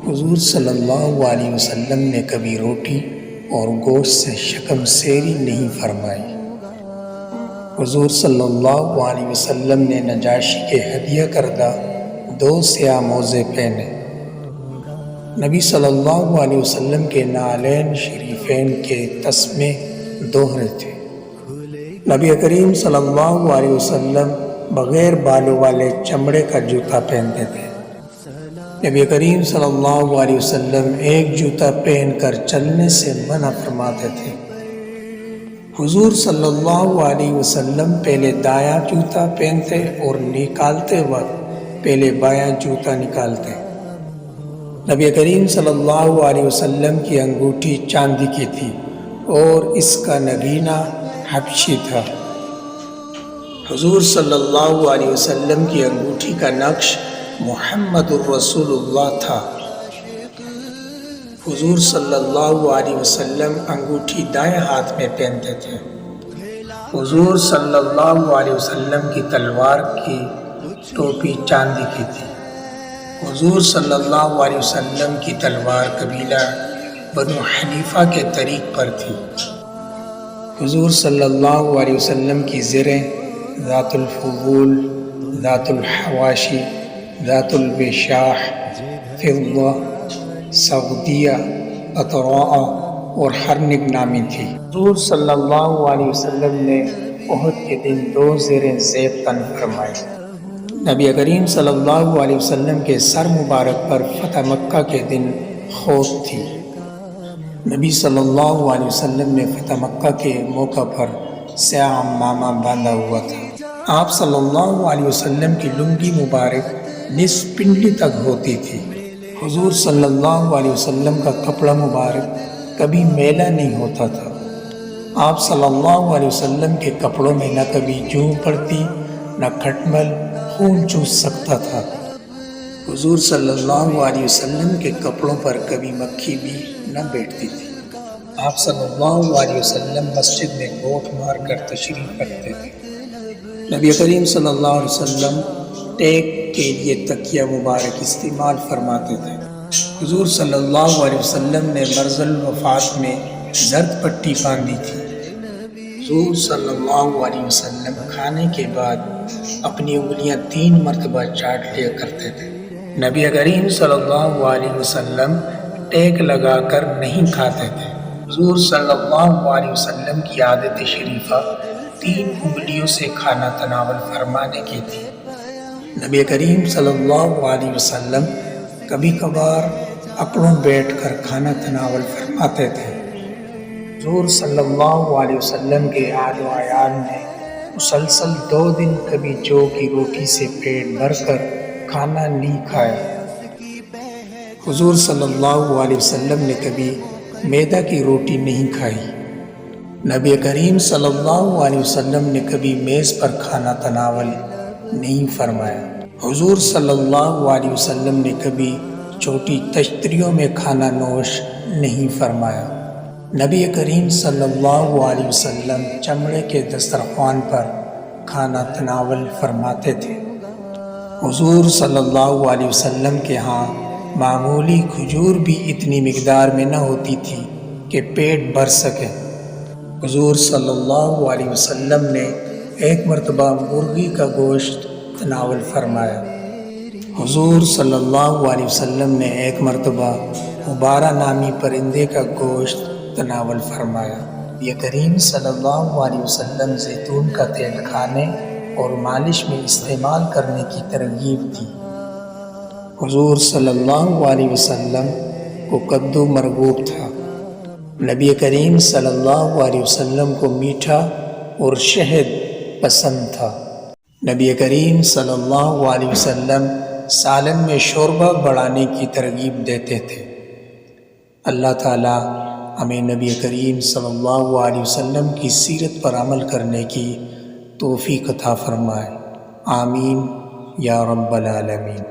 حضور صلی اللہ علیہ وسلم نے کبھی روٹی اور گوشت سے شکم سیری نہیں فرمائی۔ حضور صلی اللہ علیہ وسلم نے نجاشی کے ہدیہ کردہ 2 سیاہ موزے پہنے۔ نبی صلی اللہ علیہ وسلم کے نعلین شریفین کے تسمے دوہرے تھے۔ نبی کریم صلی اللہ علیہ وسلم بغیر بالوں والے چمڑے کا جوتا پہنتے تھے۔ نبی کریم صلی اللہ علیہ وسلم ایک جوتا پہن کر چلنے سے منع فرماتے تھے۔ حضور صلی اللہ علیہ وسلم پہلے دایاں جوتا پہنتے اور نکالتے وقت پہلے بایاں جوتا نکالتے۔ نبی کریم صلی اللہ علیہ وسلم کی انگوٹھی چاندی کی تھی اور اس کا نگینہ حبشی تھا۔ حضور صلی اللہ علیہ وسلم کی انگوٹھی کا نقش محمد الرسول اللہ تھا۔ حضور صلی اللہ علیہ وسلم انگوٹھی دائیں ہاتھ میں پہنتے تھے۔ حضور صلی اللہ علیہ وسلم کی تلوار کی ٹوپی چاندی کی تھی۔ حضور صلی اللہ علیہ وسلم کی تلوار قبیلہ بنو حنیفہ کے طریق پر تھی۔ حضور صلی اللہ علیہ وسلم کی زریں ذات الفضول، ذات الحواشی، ذات البشاح، فضہ، سغدیہ، عطراء اور حرنگ نامی تھی۔ حضور صلی اللہ علیہ وسلم نے احد کے دن 2 زریں زیب تن فرمائی۔ نبی کریم صلی اللہ علیہ وسلم کے سر مبارک پر فتح مکہ کے دن خوط تھی۔ نبی صلی اللہ علیہ وسلم نے فتح مکہ کے موقع پر سیاہ عمامہ باندھا ہوا تھا۔ آپ صلی اللہ علیہ وسلم کی لنگی مبارک نصف پنڈلی تک ہوتی تھی۔ حضور صلی اللہ علیہ وسلم کا کپڑا مبارک کبھی میلا نہیں ہوتا تھا۔ آپ صلی اللہ علیہ وسلم کے کپڑوں میں نہ کبھی جوں پڑتی نہ کھٹمل خون چوس سکتا تھا۔ حضور صلی اللہ علیہ وسلم کے کپڑوں پر کبھی مکھی بھی نہ بیٹھتی تھی۔ آپ صلی اللہ علیہ وسلم مسجد میں گوٹ مار کر تشریف رکھتے تھے۔ نبی کریم صلی اللہ علیہ وسلم ٹیک کے لیے تکیہ مبارک استعمال فرماتے تھے۔ حضور صلی اللہ علیہ وسلم نے مرض الوفات میں زرد پٹی باندھی تھی۔ حضور صلی اللہ علیہ وسلم کھانے کے بعد اپنی انگلیاں 3 مرتبہ چاٹ لیا کرتے تھے۔ نبی کریم صلی اللہ علیہ وسلم ٹیک لگا کر نہیں کھاتے تھے۔ حضور صلی اللہ علیہ وسلم کی عادت شریفہ 3 انگلیوں سے کھانا تناول فرمانے کی تھی۔ نبی کریم صلی اللہ علیہ وسلم کبھی کبھار اکڑوں بیٹھ کر کھانا تناول فرماتے تھے۔ حضور صلی اللہ علیہ وسلم کے آل و عیال نے مسلسل 2 دن کبھی جو کی روٹی سے پیٹ بھر کر کھانا نہیں کھایا۔ حضور صلی اللہ علیہ وسلم نے کبھی میدا کی روٹی نہیں کھائی۔ نبی کریم صلی اللہ علیہ وسلم نے کبھی میز پر کھانا تناول نہیں فرمایا۔ حضور صلی اللہ علیہ وسلم نے کبھی چھوٹی تشتریوں میں کھانا نوش نہیں فرمایا۔ نبی کریم صلی اللہ علیہ وسلم چمڑے کے دسترخوان پر کھانا تناول فرماتے تھے۔ حضور صلی اللہ علیہ وسلم کے ہاں معمولی کھجور بھی اتنی مقدار میں نہ ہوتی تھی کہ پیٹ بھر سکے۔ حضور صلی اللہ علیہ وسلم نے ایک مرتبہ مرغی کا گوشت تناول فرمایا۔ حضور صلی اللہ علیہ وسلم نے ایک مرتبہ غبارہ نامی پرندے کا گوشت تناول فرمایا۔ یہ کریم صلی اللہ علیہ وسلم زیتون کا تیل کھانے اور مالش میں استعمال کرنے کی ترغیب دی۔ حضور صلی اللہ علیہ وسلم کو کدو مرغوب تھا۔ نبی کریم صلی اللہ علیہ وسلم کو میٹھا اور شہد پسند تھا۔ نبی کریم صلی اللہ علیہ وسلم سالن میں شوربہ بڑھانے کی ترغیب دیتے تھے۔ اللہ تعالی ہمیں نبی کریم صلی اللہ علیہ وسلم کی سیرت پر عمل کرنے کی توفیق عطا فرمائے۔ آمین یا رب العالمین۔